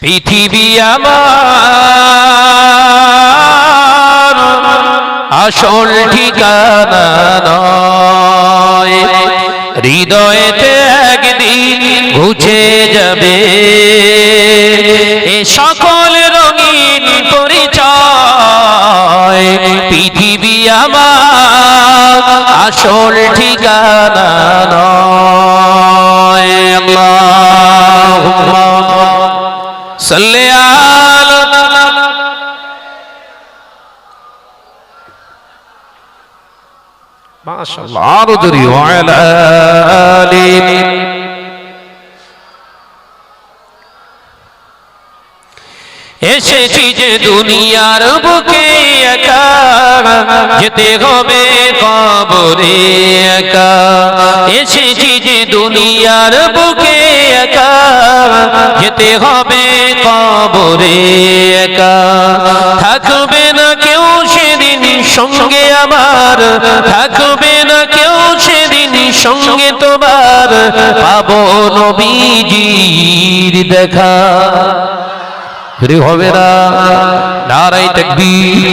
পৃথিবী আমার আসল ঠিকানা নয়, হৃদয়েতে একদিন মুছে যাবে এ সকল রঙিন পরিচয়। পৃথিবী আমার আসল ঠিকানা নয়। আল্লাহুম্মা সাল্লি আলা মাশাআল্লাহ আরদুরি ওয়া আলা আলিহি। এসেছি যে দুনিয়ার বুকে একা, যেতে হবে কবরে একা। এসেছি যে দুনিয়ার বুকে একা, যেতে হবে কবরে একা। থাকবে না কেউ সেদিন সঙ্গে আমার, থাকবে না কেউ সেদিন সঙ্গে তোমার, পাবো নবীজির দেখা। ফিরে হবে না নারায়ে তাকবীর।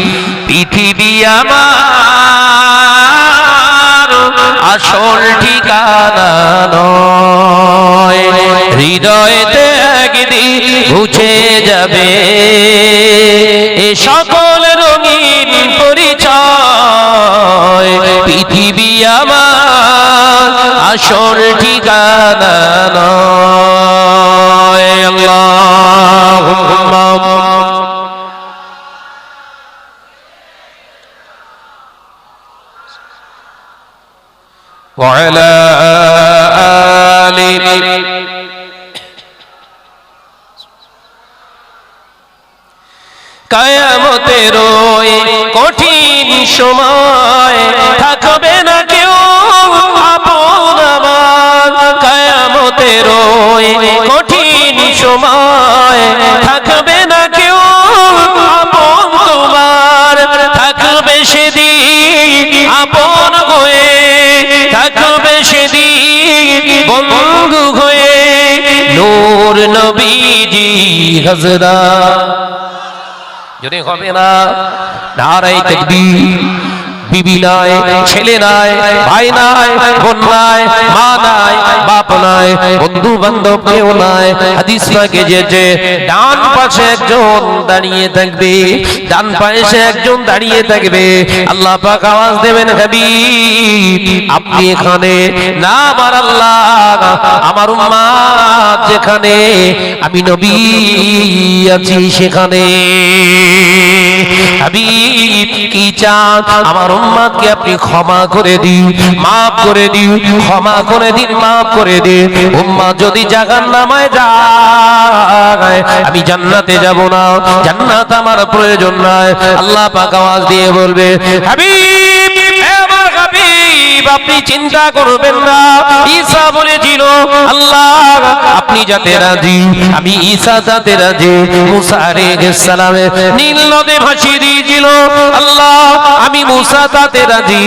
পৃথিবী আমার আসল ঠিকানা নয়, হৃদয়েতে একদিন মুছে যাবে এ সকল রঙিন পরিচয়। পৃথিবী আমার আসল ঠিকানা নয়। আল্লাহুম্মা ওয়া আলা আলিহি। কিয়ামতের ওই কঠিন সময় থাকবে না কেউ আপন আমার। কিয়ামতের ওই কঠিন সময় থাকবে না কেউ আপন তোমার, থাকবে সেদিন আপন হয়ে, থাকবে সেদিন বন্ধু হয়ে নূর নবীজি হযরত। যদি হবে না নারায়ে তাকবীর। বিবি নাই, ছেলে নাই, ভাই নাই, বোন নাই, মা নাই, বাপ নাই, বন্ধু বান্ধব কেউ নাই। হাদিস পাকে যে ডান পাশে একজন দাঁড়িয়ে থাকবে, ডান পাশে একজন দাঁড়িয়ে থাকবে, আল্লাহ পাক আওয়াজ দেবেন, হাবিব আপনি এখানে না, আমার আল্লাহ আমার উম্মত যেখানে, আমি নবী আছি সেখানে। হাবিব কি চান? আমার উম্মতকে আপনি ক্ষমা করে দিন, মাফ করে দিন, ক্ষমা করে দিন, মাফ করে দিন। উম্মত যদি জাহান্নামে যায় আমি জান্নাতে যাব না, জান্নাত আমার প্রয়োজন নাই। আল্লাহ পাক আওয়াজ দিয়ে বলবে, হাবিব আমার হাবিব আপনি চিন্তা করবেন না। ঈসা বলেছিল আল্লাহ আপনি যাতে রাজি, আমি ঈসা যাতে রাজি। মুসা আলাইহিস সালামে নীল নদে ভাসিয়ে দিয়েছিল, আল্লাহ আমি মুসা যাতে রাজি,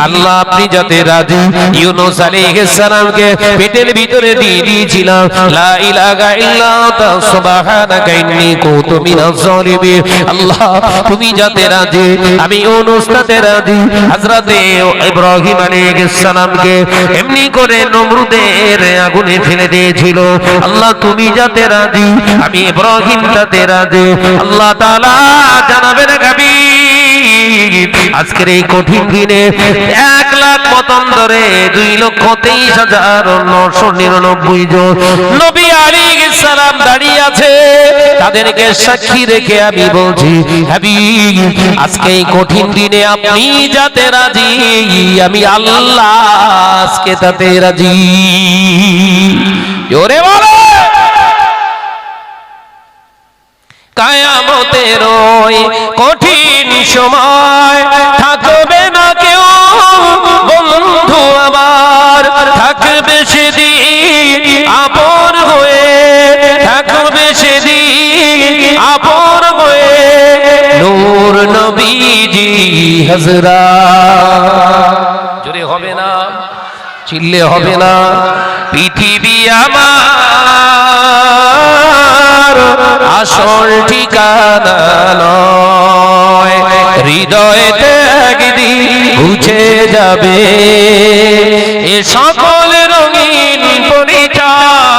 আল্লাহ আপনি যাতে রাজি। ইউনূস আলাইহিস সালামকে পেটের ভিতরে দিয়ে দিয়েছিলাম, লা ইলাহা ইল্লা আনতা সুবহানাকা ইন্নী কুনতু মিনাজ জালিমিন। আল্লাহ তুমি যাতে রাজি, আমি ইউনূস যাতে রাজি। হযরতে ইব্রাহিম আলাইহিস সালামকে এমনি করে নমরুদের আগুনে ফেলে দিয়েছিল, আল্লাহ তুমি যাতে রাজি, আমি ইব্রাহিম যাতে রাজি। আল্লাহ তাআলা জানাবেন, হাবিব আজকের এই কঠিন দিনে 1,00,000 মতান্তরে 2,23,999 জন নবী আলাইহিস সালাম দাঁড়িয়ে আছে। তাদেরকে সাক্ষী রেখে আমি বলছি, হাবিব আজকে এই কঠিন দিনে আপনি যাতে রাজি, আমি আল্লাহ আজকে তাতে রাজি। জোরে বলো। কিয়ামতের ওই কঠিন সময় থাকবে না কেউ বন্ধু আমার, থাকবে সেদিন আপন হয়ে, থাকবে সেদিন আপন হয়ে নূর নবীজি হযরত। জোরে হবে না, চিল্লে হবে না। পৃথিবী আমার আসল ঠিকানা নয়। হৃদয়েতে একদিন মুছে যাবে এ সকল রঙিন পরিচয়।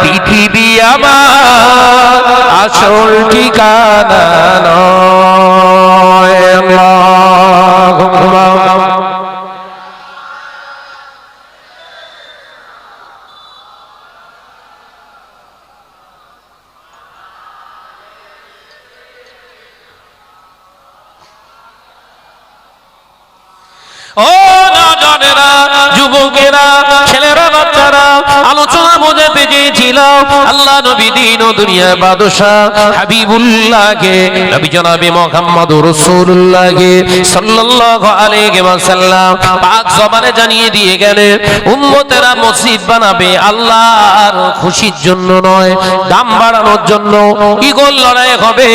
পৃথিবী আমার আসল ঠিকানা নয়। আল্লাহুম্মা ও নজনেরা, যুবকেরা, ছেলেরা, বাচ্চারা, আলোচনা বোঝাতে চেয়েছিলাম আল্লাহ নবী দিন ও দুনিয়ার বাদশাহ হাবিবুল্লাহকে, নবী জনাবে মুহাম্মদুর রাসূলুল্লাহকে সাল্লাল্লাহু আলাইহি ওয়াসাল্লাম পাক জবানে জানিয়ে দিয়ে গেলেন উম্মতেরা মসজিদ বানাবে আল্লাহর খুশির জন্য নয়, দাম বাড়ানোর জন্য। ইগল লড়াই হবে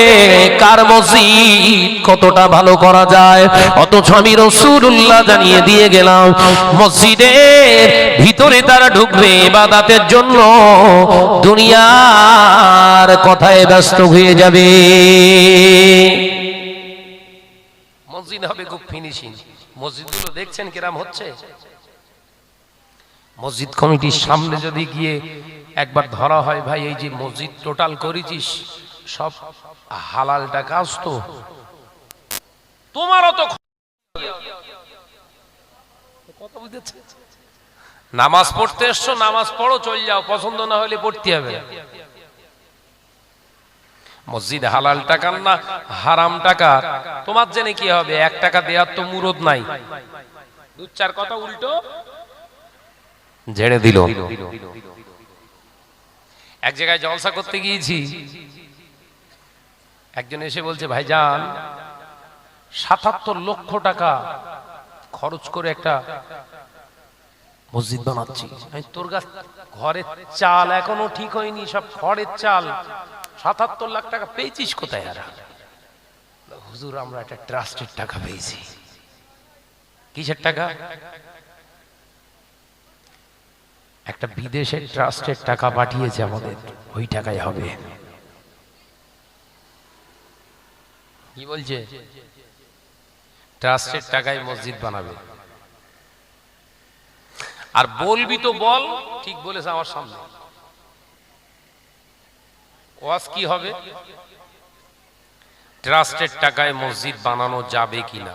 কার মসজিদ কতটা ভালো করা যায়। অথচ আমি রাসূলুল্লাহ জানিয়ে দিয়ে গেলাম মসজিদের ভিতরে তারা ঢুকবে ইবাদতের জন্য, দুনিয়ার কথায় ব্যস্ত হয়ে যাবে। মসজিদ হবে খুব ফিনিশিং। মসজিদগুলো দেখছেন কিরাম হচ্ছে। মসজিদ কমিটির সামনে যদি গিয়ে একবার ধরা হয়, ভাই এই যে মসজিদ টোটাল করেছিস সব হালাল টাকা আসতো, তোমারও তো কথা বুঝেছে। নামাজ পড়তে এসছো, নামাজ পড়ো, চল যাও, পছন্দ না হলে পড়তে হবে। মসজিদ হালাল টাকা না হারাম টাকা তোমার জেনে কি হবে? 1 টাকা দেওয়ার তো মুরদ নাই, 2-4 কথা উল্টো ঝেড়ে দিল। এক জায়গায় জলসা করতে গিয়েছি, একজন এসে বলছে ভাইজান 77 লক্ষ টাকা খরচ করে একটা মসজিদ বানাচ্ছি। তোর ঘরের চাল এখনো ঠিক হয়নি, সব খড়ের চাল, 77 লাখ টাকা পেয়েছিস কোথায়? আর হুজুর আমরা একটা ট্রাস্টের টাকা পেয়েছি। কিসের টাকা? একটা বিদেশের ট্রাস্টের টাকা পাঠিয়েছে আমাদের, ওই টাকায় হবে। কি বলছে? ট্রাস্টের টাকায় মসজিদ বানাবে। আর বলবি তো বল, ঠিক বলেছে আমার সামনে। ওয়াজ কি হবে? ট্রাস্টের টাকায় মসজিদ বানানো যাবে কিনা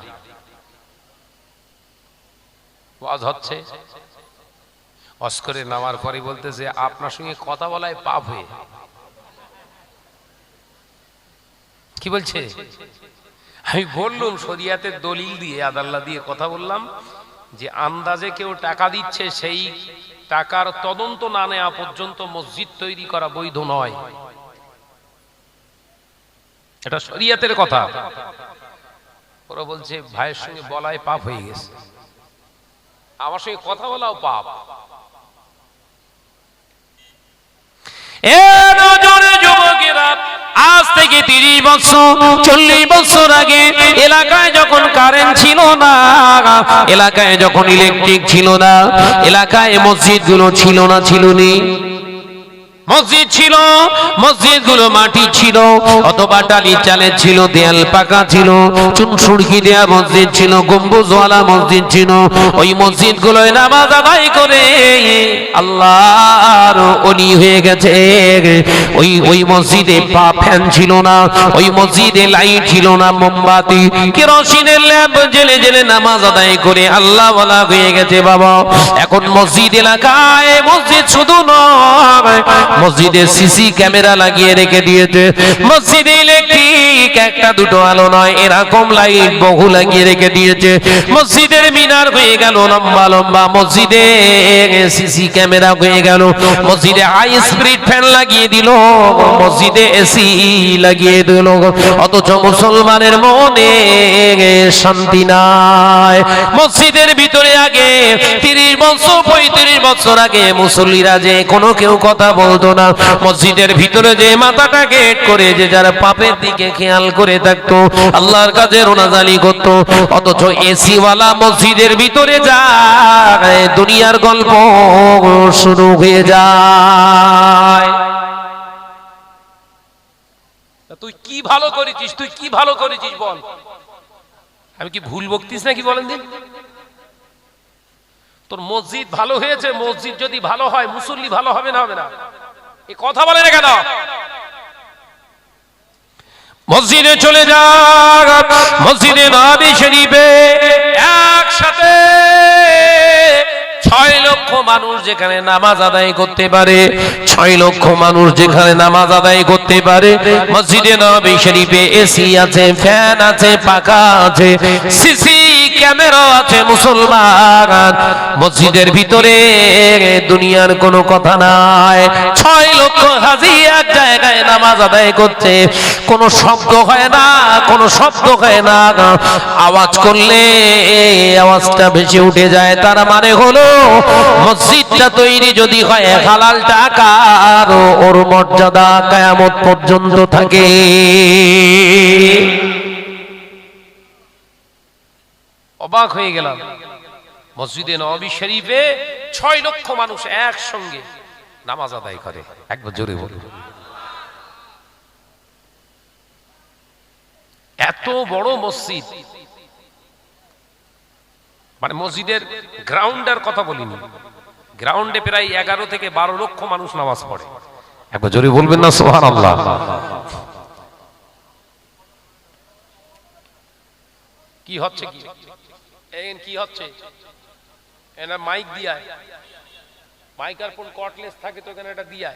ওয়াজ হচ্ছে। ওয়াজ করে নামার পরে বলতেছে আপনার সঙ্গে কথা বলায় পাপ হয়ে। কি বলছে? আমি বললাম শরিয়াতের দলিল দিয়ে আদাল্লাহ দিয়ে কথা বললাম যে আন্দাজে কেউ টাকা দিচ্ছে, সেই টাকার তদন্ত না নেওয়া পর্যন্ত মসজিদ তৈরি করা বৈধ নয়। এটা শরিয়াতের কথা। ওরা বলছে ভাইয়ের সঙ্গে বলায় পাপ হয়ে গেছে, আমার সঙ্গে কথা বলাও পাপ। আজ থেকে 30 বছর 40 বছর আগে এলাকায় যখন কারেন্ট ছিল না, এলাকায় যখন ইলেকট্রিক ছিল না, এলাকায় মসজিদগুলো ছিল না, ছিল নি? মসজিদ ছিল, মসজিদগুলো মাটি ছিল অথবা টালি চালের ছিল, দেয়াল পাকা ছিল, চুন সুড়কি দেয়া মসজিদ ছিল, গম্বুজওয়ালা মসজিদ ছিল। ওই মসজিদগুলোয় নামাজ আদায় করে আল্লাহর ওলি হয়ে গেছে। ওই মসজিদে ফ্যান ছিল না, ওই মসজিদে লাইট ছিল না, মোমবাতি কেরোসিনের ল্যাম্প জেলে জেলে নামাজ আদায় করে আল্লাহ ওয়ালা হয়ে গেছে। বাবা এখন মসজিদ এলাকায় মসজিদ শুধু নয়, মসজিদে সিসি ক্যামেরা লাগিয়ে রেখে দিয়েছে। মসজিদে ইলেকট্রিক একটা দুটো আলো নয়, এরকম লাইট বহু লাগিয়ে রেখে দিয়েছে। মসজিদের মিনার হয়ে গেল লম্বা লম্বা, মসজিদে সিসি ক্যামেরা হয়ে গেল, মসজিদে হাই স্পিড ফ্যান লাগিয়ে দিল, মসজিদে এসি লাগিয়ে দিল। অথচ মুসলমানের মনে শান্তি নাই। মসজিদের ভিতরে আগে 30 বছর 35 বছর আগে মুসল্লিরা যে কোনো কেউ কথা বলতো না, মসজিদের ভিতরে যে মাথাটা গেট করে যে যারা পাপের দিকে খেয়াল করে থাকতো, আল্লাহর কাছে রোনাজানি করতো। অথচ এসি ওয়ালা মসজিদের ভিতরে যায় দুনিয়ার গল্প শুরু হয়ে যায়। তুই কি ভালো করেছিস, তুই কি ভালো করেছিস বল। আমি কি ভুল বকতিস নাকি বলেন দিন? তোর মসজিদ ভালো হয়েছে, মসজিদ যদি ভালো হয় মুসল্লি ভালো হবে না হবে না? এই কথা বলে না কেন? মসজিদে চলে যাক, মসজিদে নবী শরীফে একসাথে 6 লক্ষ মানুষ যেখানে নামাজ আদায় করতে পারে, 6 লক্ষ মানুষ যেখানে নামাজ আদায় করতে পারে। মসজিদে নবী শরীফে এসি আছে, ফ্যান আছে, পাখা আছে, সিসি ক্যামেরা আছে। মুসলমান মসজিদের ভিতরে দুনিয়ার কোনো কথা নাই। 6 লক্ষ হাজি এক জায়গায় নামাজ আদায় করছে, কোনো শব্দ হয় না, কোনো শব্দ হয় না। আওয়াজ করলে আওয়াজটা ভেসে উঠে যায়। তার মানে হলো মসজিদটা তৈরি যদি হয় হালাল টাকার, ওর মর্যাদা কিয়ামত পর্যন্ত থাকে। অবাক হয়ে গেলাম, মসজিদে নববী শরীফে 6 লক্ষ মানুষ একসঙ্গে নামাজ আদায় করে। একবার জোরে বলুন। এত বড় মসজিদ, মানে মসজিদের গ্রাউন্ডের কথা বলিনি, গ্রাউন্ডে প্রায় 11 থেকে 12 লক্ষ মানুষ নামাজ পড়ে। একবার জোরে বলবেন না সুবহানাল্লাহ। কি হচ্ছে, কি কি হচ্ছে? এনা মাইক দিয়া, মাইক্রোফোন কর্ডলেস থাকে তো এখানে এটা দিয়া।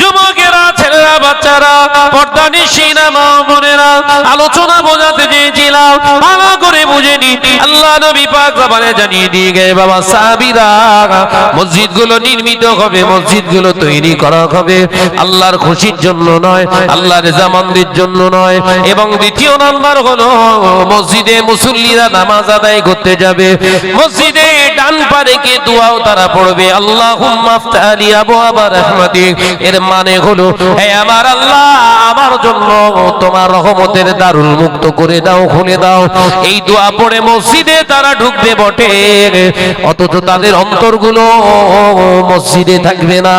যুবকেরা, ছেলেরা, বাচ্চারা, পর্দানিশীনা মা বোনেরা, আলোচনা বোঝাতে চেয়েছিলাম, ভালো করে বুঝে নি। আল্লাহ নবী পাক জবানে জানিয়ে দিয়ে গেছে, বাবা সাহাবীরা, মসজিদগুলো নির্মিত হবে, মসজিদগুলো তৈরি করা হবে আল্লাহর খুশির জন্য নয়, আল্লাহর রেজামন্দির জন্য নয়। এবং দ্বিতীয় নাম্বার হলো মসজিদে মুসল্লিরা নামাজ আদায় করতে যাবে, মসজিদে ডান পারে কে দোয়াও তারা পড়বে, আল্লাহুম্মা আফতালি আবওয়াবা রাহমাতিক। এর মানে হলো, হে আমার আল্লাহ, আমার জন্য তোমার রহমতের দারুল মুক্ত করে দাও, খুলে দাও। এই দোয়া পড়ে মসজিদে তারা ঢুকবে বটে, অথচ তাদের অন্তরগুলো মসজিদে থাকবে না।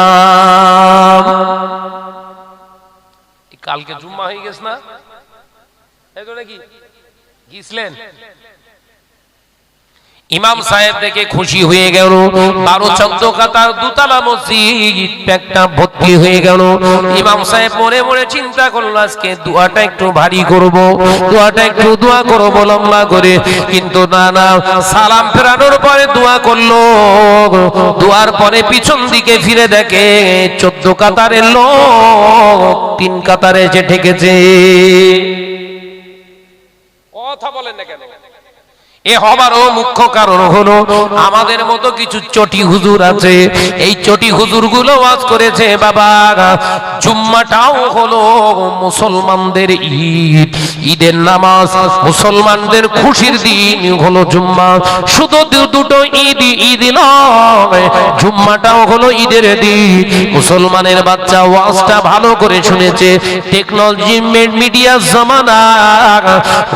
কালকে জুম্মা হয়ে গেছে না? এতো নাকি গিয়েছিলেন? ইমাম সাহেব দেখে খুশি হয়ে গেল, 12-14 কাতার দুতলা মসজিদ একটা ভর্তি হয়ে গেল। ইমাম সাহেব মনে মনে চিন্তা করলো, আজকে দোয়াটা একটু ভারী করব, দোয়াটা একটু দোয়া করব লম্বা করে। কিন্তু না না, সালাম ফেরানোর পরে দোয়া করলো, দোয়ার পরে পিছন দিকে ফিরে দেখে 14 কাতারের লোক 3 কাতারে এসে ঠেকেছে। কথা বলেন না কেন? এ হবারও মুখ্য কারণ হলো আমাদের মতো কিছু চটি হুজুর আছে। এই চটি হুজুর গুলো ওয়াজ করেছে, বাবা জুম্মাটাও হলো মুসলমানদের ঈদ, ঈদের নামাজ, মুসলমানদের খুশির দিন হলো জুম্মা। শুধু দুটো ঈদ, ঈদ নয়, জুম্মাটাও হলো ঈদের দিন। মুসলমানের বাচ্চা ওয়াজটা ভালো করে শুনেছে। টেকনোলজি মিডিয়া জামানা,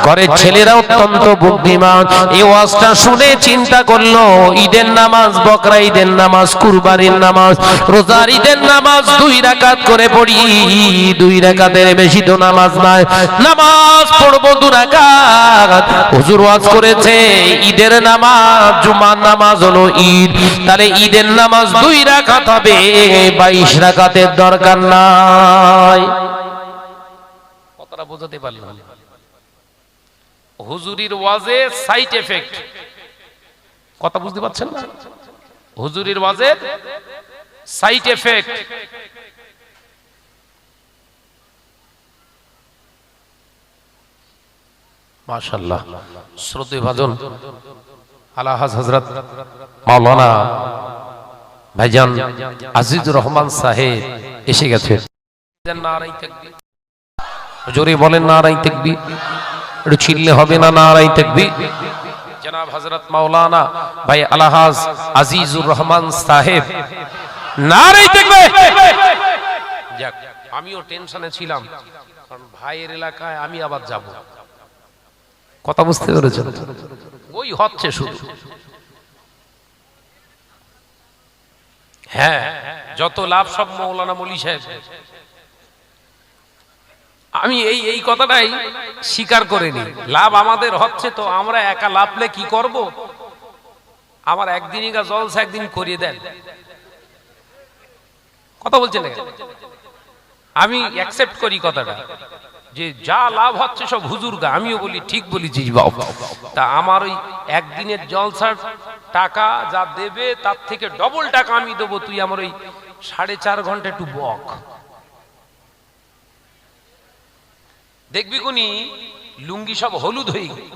ঘরের ছেলেরা অত্যন্ত বুদ্ধিমান। এই ওয়াজটা শুনে চিন্তা করলো, ঈদের নামাজ, বকরা ঈদের নামাজ, কুরবানির নামাজ, রোজার ঈদের নামাজ 2 রাকাত করে পড়ি, 2 রাকাতের বেশি তো নামাজ নাই, নামাজ পড়বো 2 রাকাত। হুজুর ওয়াজ করেছে ঈদের নামাজ, জুমার নামাজ হলো ঈদ, তাহলে ঈদের নামাজ 2 রাকাত হবে, 22 রাকাতের দরকার নাই। কথাটা বোঝাতে পারলাম? হুজুরির ওয়াজে সাইড এফেক্ট, কথা বুঝতে পারছেন না? হুজুরির ওয়াজে সাইড এফেক্ট। মাশাআল্লাহ, শ্রদ্ধেয় ভাজন আলাহাজ হযরত মাওলানা ভাইজান আজিজুর রহমান সাহেব এসে গেছে। নারায়ে তাকবীর, জোরে বলেন নারায়ে তাকবীর। একটু চিল্লে হবে না? নারায়ে তাকবীর। জনাব হযরত মাওলানা ভাই আলহাজ আজিজুর রহমান সাহেব, নারায়ে তাকবীর। যাক, আমিও টেনশনে ছিলাম, কারণ ভাইয়ের এলাকায় আমি আবার যাব। কথা বুঝতে পেরেছেন? ওই হচ্ছে শুধু হ্যাঁ, যত লাভ সব মৌলানা মলি সাহেব। আমি এই কথাটাই স্বীকার করে নি, লাভ আমাদের হচ্ছে, তো আমরা একা লাভলে কি করব? আমার একদিনই জলসা একদিন করিয়ে দেন, কথা বলছেন না? আমি অ্যাকসেপ্ট করি কথাটা, যে যা লাভ হচ্ছে সব হুজুরগা। আমিও বলি ঠিক বলেছিস বাবা। তা আমার ওই একদিনের জলসার টাকা যা দেবে তার থেকে ডবল টাকা আমি দেবো, তুই আমার ওই 4.5 ঘন্টা একটু বক, দেখবি কোনি লুঙ্গি সব হলুদ হয়ে গেল।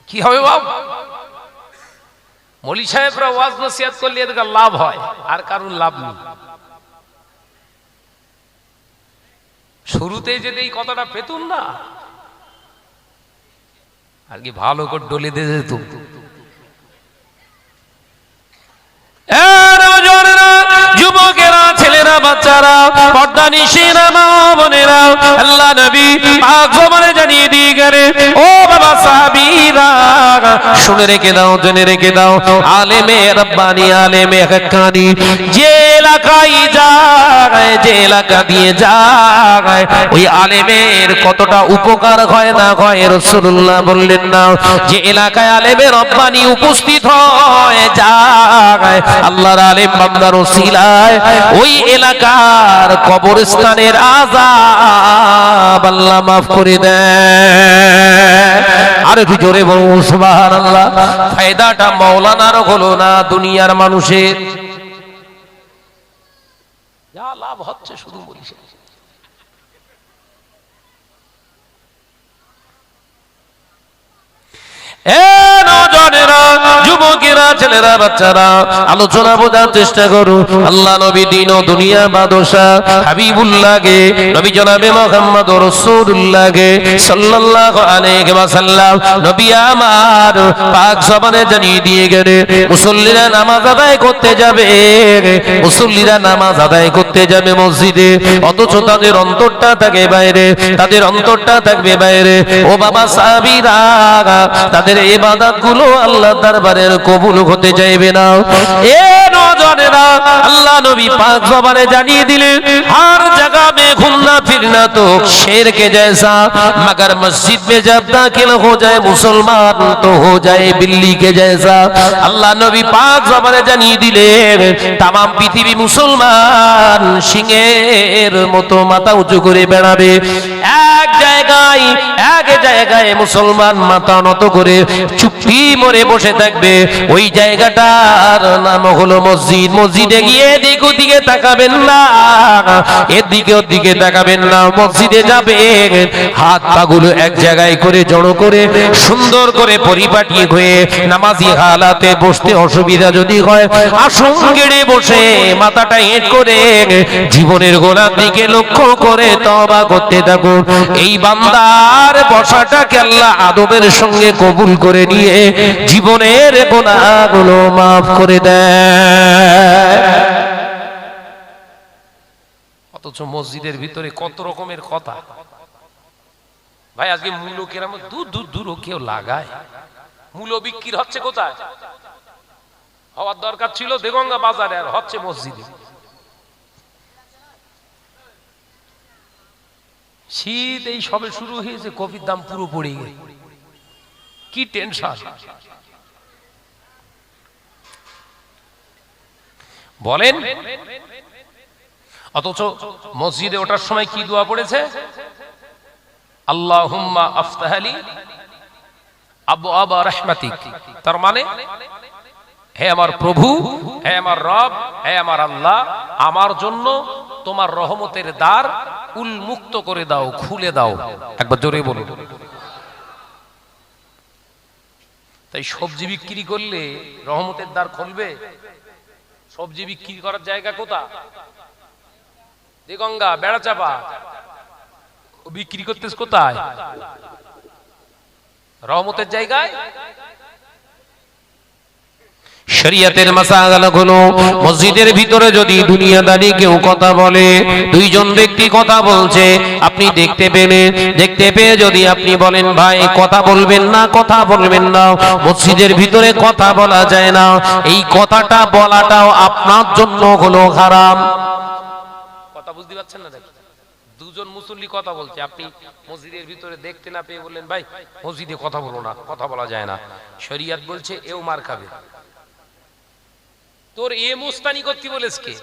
কি হবে বাবা? মলি সাহেবরা ওয়াজ নসিহত করলে এদের লাভ হয়, আর কারণ লাভ নেই। শুরুতে যদি এই কথাটা পেতুন না, আর কি ভালো করে ডলে দিয়ে যেত। যুবকেরা, ছেলেরা, বাচ্চারা, পর্দানিশীরা, মা বোনেরা, আল্লাহ নবী পাক জবানে জানিয়ে দিয়ে গেলে, ও বাবা সাহাবীরা শুনে রেখে দাও, জেনে রেখে দাও, আলেমে রব্বানি, আলেমে হক্কানি যে এলাকায় যায়, যে এলাকা দিয়ে যায়, ওই আলেমের কতটা উপকার হয় না হয় রাসূলুল্লাহ বললেন না? যে এলাকায় আলেমে রব্বানি উপস্থিত হয় যায়, আল্লাহর আলেম বান্দার ওসিলায় ওই এলাকার কবরস্থানের আযাব আল্লাহ মাফ করে দেয়। আর একটু জোরে বলুন সুবহানাল্লাহ। ফায়দাটা মাওলানার হলো না, দুনিয়ার মানুষের যা লাভ হচ্ছে শুধু বলিস। যুবকেরা, ছেলেরা, বাচ্চারা, আলোচনা বোঝার চেষ্টা করো। আল্লাহ নবী দিন ও দুনিয়া বাদশাহ হাবিবুল্লাহকে, নবী জনাবে মুহাম্মদ রাসূলুল্লাহকে সাল্লাল্লাহু আলাইহি ওয়াসাল্লাম নবী আমার পাক জবানে জানিয়ে দিয়ে গেলে, মুসল্লিরা নামাজ আদায় করতে যাবে, মুসল্লিরা নামাজ আদায় করতে যাবে মসজিদে, অথচ তাদের অন্তরটা থাকে বাইরে, তাদের অন্তরটা থাকবে বাইরে। ও বাবা সাহাবীরা, তাদের ইবাদত গুলো আল্লাহ দরবারের কবুল হতে চাইবে না। এ নওজওয়ানেরা, আল্লাহ নবী পাক জবানে জানিয়ে দিলেন, हर जगह में घूमना फिरना तो शेर के जैसा, मगर मस्जिद में जब दाखिल हो जाए मुसलमान तो हो जाए बिल्ली के जैसा। আল্লাহ নবী পাক জবানে জানিয়ে দিলেন, তামাম পৃথিবী মুসলমান সিংহের মতো মাথা উঁচু করে বেড়াবে, এক জায়গায় মুসলমান মাথা নত করে চুপটি মরে বসে থাকবে। ওই জায়গাটার নাম হলো মসজিদ। মসজিদে গিয়ে এদিক ওদিকে তাকাবেন না, এদিকে ওদিকে তাকাবেন না, মসজিদে যাবেন, হাত পাগুলো এক জায়গায় করে জড়ো করে সুন্দর করে পরিপাটি হয়ে নামাজি হালাতে বসতে অসুবিধা যদি হয় আসন গেড়ে বসে মাথাটা হেঁট করে জীবনের গোড়ার দিকে লক্ষ্য করে তওবা করতে থাকুন। এই বান্দার বসাটাকে আল্লাহ আদবের সঙ্গে কবুল করে নিয়ে জীবনের গুনাহগুলো মাফ করে দেয়। অথচ মসজিদের ভিতরে কত রকমের কথা। ভাই আজকে মূল্য কেরাম দূর দূর দূর কেউ লাগায়, মূল্য বিক্রি হচ্ছে কোথায়? হওয়ার দরকার ছিল দেগঙ্গা বাজারে, আর হচ্ছে মসজিদে। শীত এই সবে শুরু হয়েছে, কপির দাম পুরো পড়ে গেছে, কি টেনশন বলেন। অথচ মসজিদে ওঠার সময় কি দোয়া পড়েছে? আল্লাহুম্মা আফতাহলি আবওয়াবা রাহমাতিক। তার মানে, হে আমার প্রভু, হে আমার রব, হে আমার আল্লাহ, আমার জন্য তোমার রহমতের দ্বার উন্মুক্ত করে দাও, খুলে দাও। একবার জোরে বলুন। তাই সবজি বিক্রি করলে রহমতের দ্বার খুলবে? সবজি বিক্রি করার জায়গা কোথা? দেগঙ্গা, বেড়াচাপা। বিক্রি করতেছ কোথায়? রহমতের জায়গায়। শরীয়তের মাসালাগুলো মসজিদের ভিতরে যদি দুনিয়াদারি কেউ কথা বলে, দুইজন ব্যক্তি কথা বলছে, আপনি দেখতে পেলেন, দেখতে পেয়ে যদি আপনি বলেন ভাই কথা বলবেন না, কথা বলবেন না, মসজিদের ভিতরে কথা বলা যায় না, এই কথাটা বলাটাও আপনার জন্য হলো হারাম। কথা বুঝতে পারছেন না? দেখেন দুজন মুসল্লি কথা বলছে, আপনি মসজিদের ভিতরে দেখতে না পেয়ে বললেন ভাই মসজিদে কথা বলো না, কথা বলা যায় না। শরীয়ত বলছে এও মার খাবে। তোর এ মুস্তানি করতে বলেছে কে?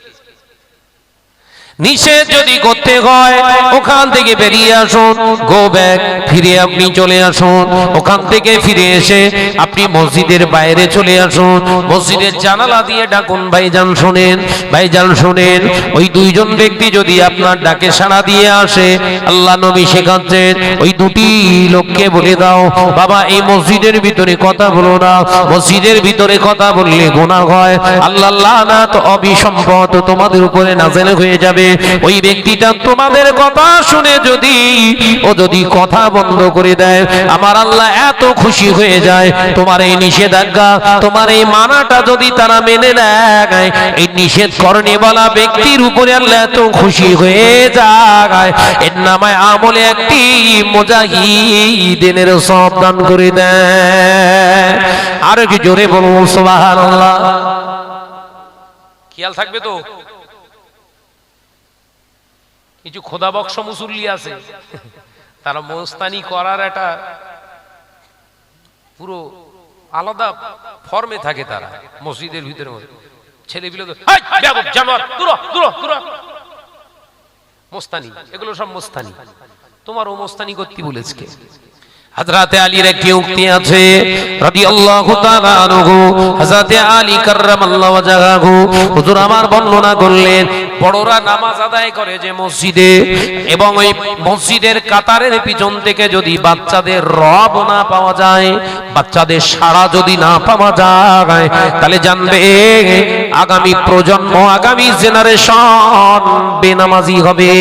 নিষেধ যদি করতে হয় ওখান থেকে বেরিয়ে আসুন, গো ব্যাক, ফিরে আপনি চলে আসুন। ওখান থেকে ফিরে এসে আপনি মসজিদের বাইরে চলে আসুন, মসজিদের জানালা দিয়ে ডাকুন ভাইজান শোনেন, ভাইজান শোনেন। ওই দুইজন ব্যক্তি যদি আপনার ডাকে সাড়া দিয়ে আসে, আল্লাহ নবী শেখাচ্ছেন ওই দুটি লোককে বলে দাও বাবা এই মসজিদের ভিতরে কথা বলো না, মসজিদের ভিতরে কথা বললে গুনাহ হয়, আল্লাহ লানাত অবিসম্পদ তোমাদের উপরে নাযিল হয়ে যাবে। ওই ব্যক্তিটা তোমাদের কথা শুনে যদি কথা বন্ধ করে দেয়, আমার আল্লাহ এত খুশি হয়ে যায়। তোমার এই নিষেধাজ্ঞা, তোমার এই মানাটা যদি তারা মেনে নেয়, এই নিষেধ করণে বলা ব্যক্তির উপরে আল্লাহ এত খুশি হয়ে যায়, এর নামায় আমলে একটি মুজাহিদিনের সওয়াব দান করে দেয়। আর কি জোরে বলুন সুবহানাল্লাহ। খেয়াল থাকবে তো? কিছু খোদাবক্স মুসল্লি আছে, তারা মোস্তানি করার একটা পুরো আলাদা ফর্মে থাকে। তারা মসজিদের ভিতরে ছেলে বিলে মোস্তানি, এগুলো সব মোস্তানি। তোমার ও মোস্তানি করতে বলেছে কে? হযরতে আলীর একটি উক্তি আছে রাদিয়াল্লাহু তাআলা আনহু, হযরতে আলী কাররামাল্লাহু ওয়াজহাহু হুজুর আমার বর্ণনা করলেন, বড়রা নামাজ আদায় করে যে মসজিদে, এবং ওই মসজিদের কাতারের পিছন থেকে যদি বাচ্চাদের রব না পাওয়া যায়, বাচ্চাদের সাড়া যদি না পাওয়া যায়, তাহলে জানবে আগামী প্রজন্ম, আগামী জেনারেশন বেনামাজি হবে।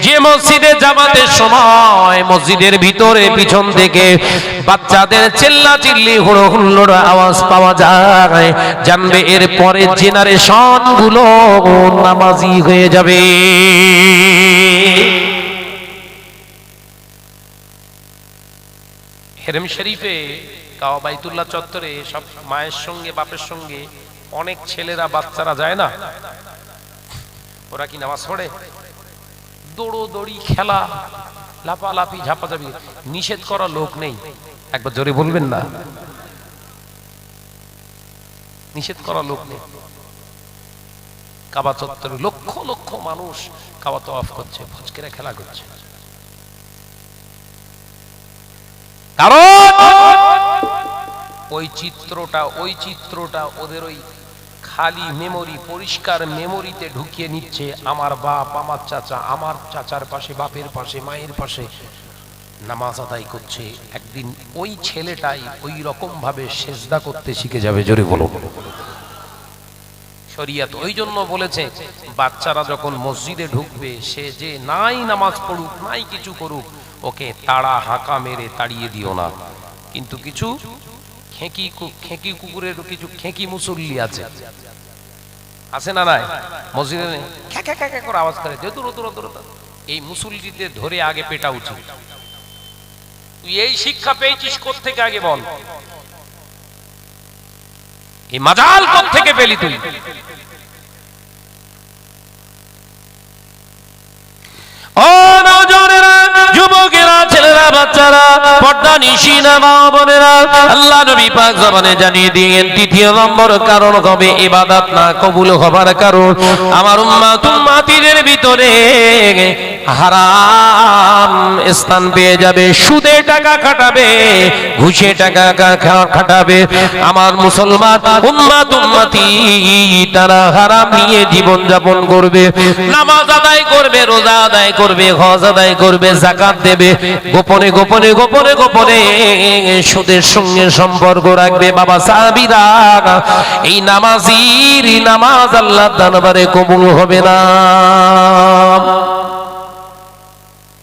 যে মসজিদে জামাতের সময় মসজিদের ভিতরে পিছন থেকে বাচ্চাদের চিল্লাচিল্লি হুড়োহুল্লোড় আওয়াজ পাওয়া যায়, জানবে এর পরের জেনারেশন গুলো নামাজি হয়ে যাবে। হেরেম শরীফে কাওয়া বাইতুল্লাহ চত্বরে সব মায়ের সঙ্গে বাপের সঙ্গে অনেক ছেলেরা বাচ্চারা যায় না, ওরা কি নামাজ পড়ে? দৌড়োদৌড়ি, খেলা, লাফালাফি, ঝাপাঝাপি, নিষেধ করা লোক নেই। একবার জোরে বলবেন না, নিষেধ করা লোক নেই। কাবা চত্বরে লক্ষ লক্ষ মানুষ কাবা তওয়াফ করছে, ফজকেরা খেলা করছে। কারণ ওই চিত্রটা ওদের ওই খালি মেমোরি, পরিষ্কার মেমোরিতে ঢুকিয়ে নিচ্ছে। আমার বাপ, আমার চাচা, আমার চাচার পাশে, বাপের পাশে, মায়ের পাশে নামাজ আদায় করছে। একদিন ওই ছেলেটাই ওই রকম ভাবে সেজদা করতে শিখে যাবে। জোরে বলো। শরীয়ত ওই জন্য বলেছে বাচ্চারা যখন মসজিদে ঢুকবে, সে যে নাই নামাজ পড়ুক, নাই কিছু করুক, ওকে তাড়া হাঁকা মেরে তাড়িয়ে দিও না। কিন্তু কিছু খেঁকি কুকুরের কিছু খেঁকি মুসল্লি আছে না নাই? মসজিদে খ্যাঁকা খ্যাঁকা করে আওয়াজ করে, দূর দূর দূর। এই মুসল্লিদের ধরে আগে পেটা উচিত। তুই এই শিক্ষা পেয়েছিস কোত্থেকে আগে বল? এই মাজাল কোত্থেকে পেলি তুই? ও নওজোয়ানেরা, যুবকেরা, ছেলেরা, বাচ্চারা, পর্দা নিশিনা মা বোনেরা, আল্লাহ নবী পাক জবানে জানিয়ে দিয়েন তৃতীয় নম্বর কারণ হবে ইবাদত না কবুল হবার কারণ, আমার উম্মাতের ভিতরে হারাম স্থান পেয়ে যাবে। সুদে টাকা খাটাবে, ঘুষে টাকা খাটাবে। আমার মুসলমান উম্মতি তারা হারাম নিয়ে জীবন যাপন করবে। নামাজ আদায় করবে, রোজা আদায় করবে, হজ আদায় করবে, যাকাত দেবে, গোপনে গোপনে গোপনে গোপনে সুদের সঙ্গে সম্পর্ক রাখবে। বাবা সাহাবীরা, এই নামাজির নামাজ আল্লাহর দরবারে কবুল হবে না।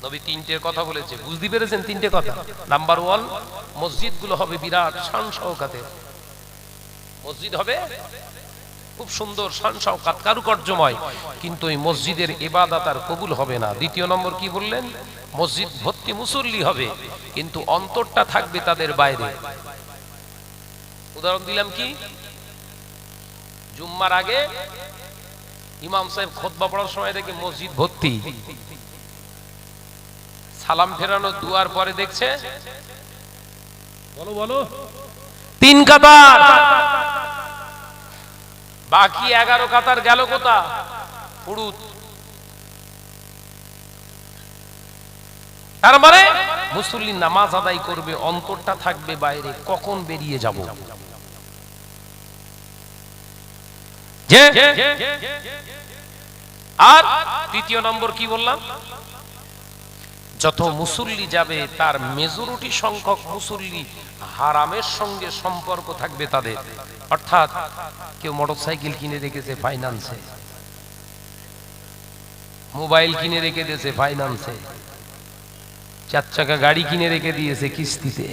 নবী তিনটে কথা বলেছে, বুঝতে পেরেছেন? তিনটে কথা। নাম্বার 1, মসজিদগুলো হবে বিরাট শান শওকাতে, মসজিদ হবে খুব সুন্দর, শান শওকত, কারুকার্যময়, কিন্তু এই মসজিদের ইবাদত আর কবুল হবে না। দ্বিতীয় নম্বর কি বললেন? মসজিদ ভর্তি মুসল্লি হবে, কিন্তু অন্তরটা থাকবে তাদের বাইরে। উদাহরণ দিলাম কি, জুম্মার আগে ইমাম সাহেব খুতবা পড়ার সময় দেখে মসজিদ ভর্তি, সালাম ফেরানো দুয়ার পরে দেখছে বলো বলো 3 কাতার, বাকি 11 কাতার গেল কোথা? ফুরুত। তার মানে মুসল্লি নামাজ আদায় করবে, অন্তরটা থাকবে বাইরে, কখন বেরিয়ে যাব। আর তৃতীয় নম্বর কি বললাম? যত মুসল্লি যাবে তার মেজরিটি সংখ্যক মুসল্লি হারামের সঙ্গে সম্পর্ক থাকবে তাদের। অর্থাৎ কেউ মোটরসাইকেল কিনে রেখেছে ফাইন্যান্সে, মোবাইল কিনে রেখে দিয়েছে ফাইন্যান্সে, 4 চাকা গাড়ি কিনে রেখে দিয়েছে কিস্তিতে,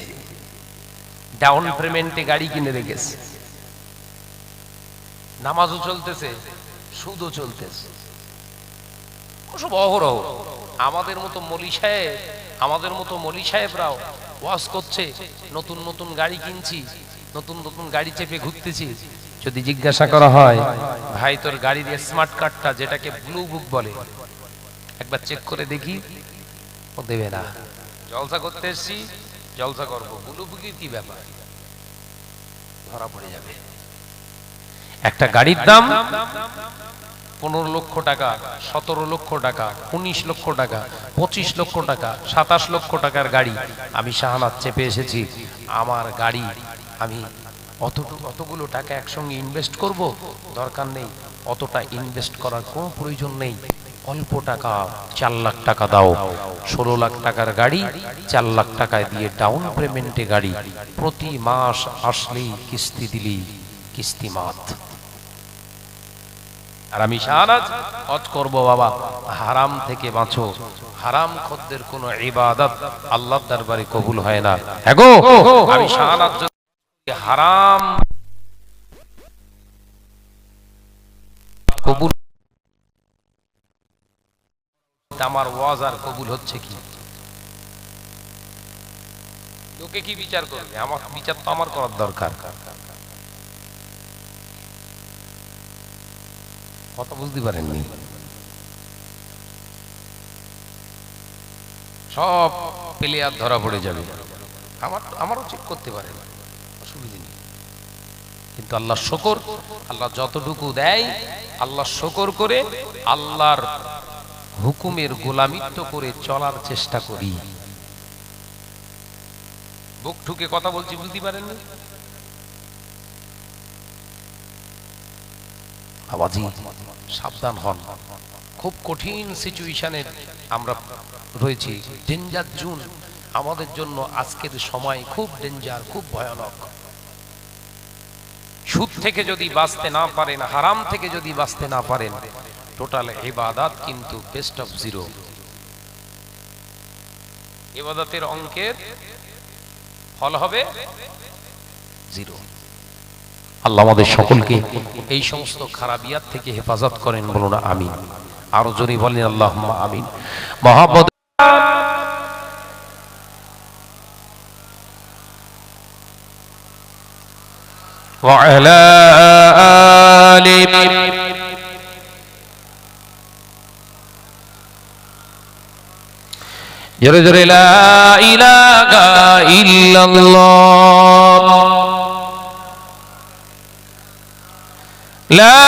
ডাউন পেমেন্টে গাড়ি কিনে রেখেছে, নামাজও চলতেছে, সুদও চলতেছে, ওসব অহরহ। আমাদের মতো মলি সাহেবরাও ওয়াজ করছে, নতুন নতুন গাড়ি কিনছি, নতুন নতুন গাড়ি চেপে ঘুরতেছি। যদি জিজ্ঞাসা করা হয়, ভাই তোর গাড়ির স্মার্ট কার্ডটা, যেটাকে ব্লু বুক বলে, একবার চেক করে দেখি, ও দেবে না। জলসা করতে এসছি, জলসা করবো, ব্লু বুকের কি ব্যাপার? ধরা পড়ে যাবে। একটা গাড়ির দাম 15 লক্ষ টাকা, 17 লক্ষ টাকা, 19 লক্ষ টাকা, 25 লক্ষ টাকা, 27 লক্ষ টাকার গাড়ি আমি শাহানাত চেপে এসেছি। আমার গাড়ি আমি অতগুলো টাকা একসঙ্গে ইনভেস্ট করব? দরকার নেই, অতটা ইনভেস্ট করার কোনো প্রয়োজন নেই। অল্প টাকা, 4 লাখ টাকা দাও, 16 লাখ টাকার গাড়ি 4 লাখ টাকায় দিয়ে ডাউন পেমেন্টে গাড়ি, প্রতি মাস আসলেই কিস্তি দিলি কিস্তিমাত। আর আমি শাহানাত হজ করব বাবা, হারাম থেকে বাঁচো। হারাম খদ্দের কোন ইবাদত আল্লাহর দরবারে কবুল হয় না। এগো আমি শাহানাত যদি হারাম কবুল, আমার ওয়াজ আর কবুল হচ্ছে কি? লোকে কি বিচার করবে? আমার বিচার তো আমার করার দরকার। কথা বুঝতে পারেননি? সব প্লেয়ার ধরা পড়ে যাবে, আমারও চেক করতে পারেন, অসুবিধা নেই। কিন্তু আল্লাহ শুকর, আল্লাহ যতটুকু দেয় আল্লাহ শুকর করে আল্লাহর হুকুমের গোলামিত্ব করে চলার চেষ্টা করি। বুক ঠুকে কথা বলছি, বুঝতে পারেননি? আবাজি সাবধান হন, খুব কঠিন সিচুয়েশনে আমরা রয়েছি, ডেঞ্জার জোন আমাদের জন্য। আজকের সময় খুব ডেঞ্জার, খুব ভয়ানক। সুদ থেকে যদি বাঁচতে না পারেন, হারাম থেকে যদি বাঁচতে না পারেন, টোটাল ইবাদত কিন্তু বেস্ট অফ জিরো। ইবাদতের অঙ্কের ফল হবে জিরো। আল্লাহ আমাদের সকলকে এই সমস্ত খারাপিয়াত থেকে হেফাজত করেন, বলুন আমিন। আরো জোরে বলেন আল্লাহুম্মা আমিন। মহব্বত ওয়া আলা আলি জোরে জোরে লা ইলাহা ইল্লাল্লাহ, লা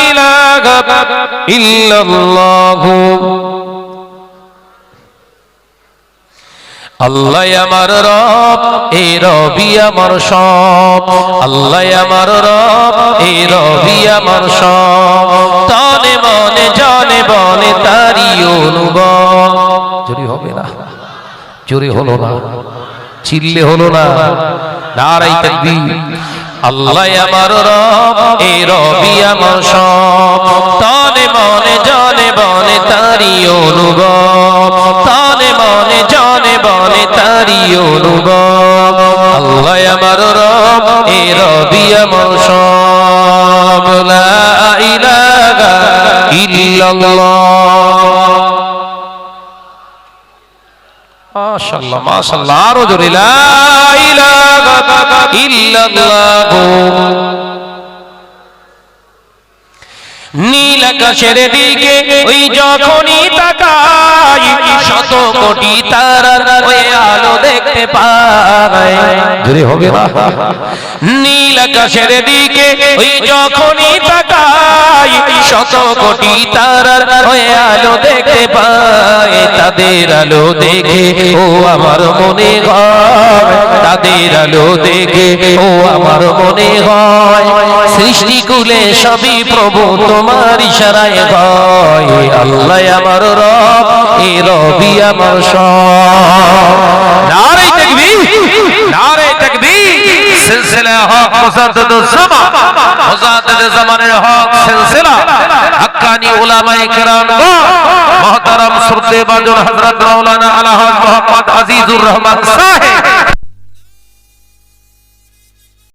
ইলাহা ইল্লাল্লাহু। আল্লাহ আমার রব, এই রবি আমার সব। আল্লাহ আমার রব, এই রবি আমার সব। তনে মনে জনে বনে তারি অনুভব। জোরে হবে না, জোরে হলো না, চিল্লে হলো না, নারায়ে তাকবীর। আল্লাহ আমার রব, এই রবি আমার সব। তনে মনে জনে বনে তারি অনুভব, তনে মনে জনে বনে তারি অনুভব। আল্লাহ আমার রব, এই রবি আমার মাশাআল্লাহ মাশাআল্লাহ আরো জোরে লা ইলাহা ইল্লাল্লাহ। নীল আকাশের দিকে ওই যখনই তাকাই শত কোটি তারার ওই আলো দেখতে পাই। জোরে হবে না? নীল আকাশের দিকে ওই যখনই তাকাই শত কোটি তারার ওই আলো দেখতে পাই। তাদের আলো দেখে ও আমার মনে হয়, তাদের আলো দেখে ও আমার মনে হয় সৃষ্টিকুলে সবই প্রভু তোমার ইশারায় হয়। আল্লাহ আমার রব, এই রবি আমার সব। নারে তাকবীর, নারে তাকবীর। সিলসিলা হক মুজাদ্দিদুজ জামান, মুজাদ্দিদুজ জামানের হক সিলসিলা হাক্কানি উলামায়ে কেরাম মুহতারাম শ্রদ্ধেয় ভাজন হযরত মাওলানা আলা হযরত মুহাম্মদ আজিজুর রহমান সাহেব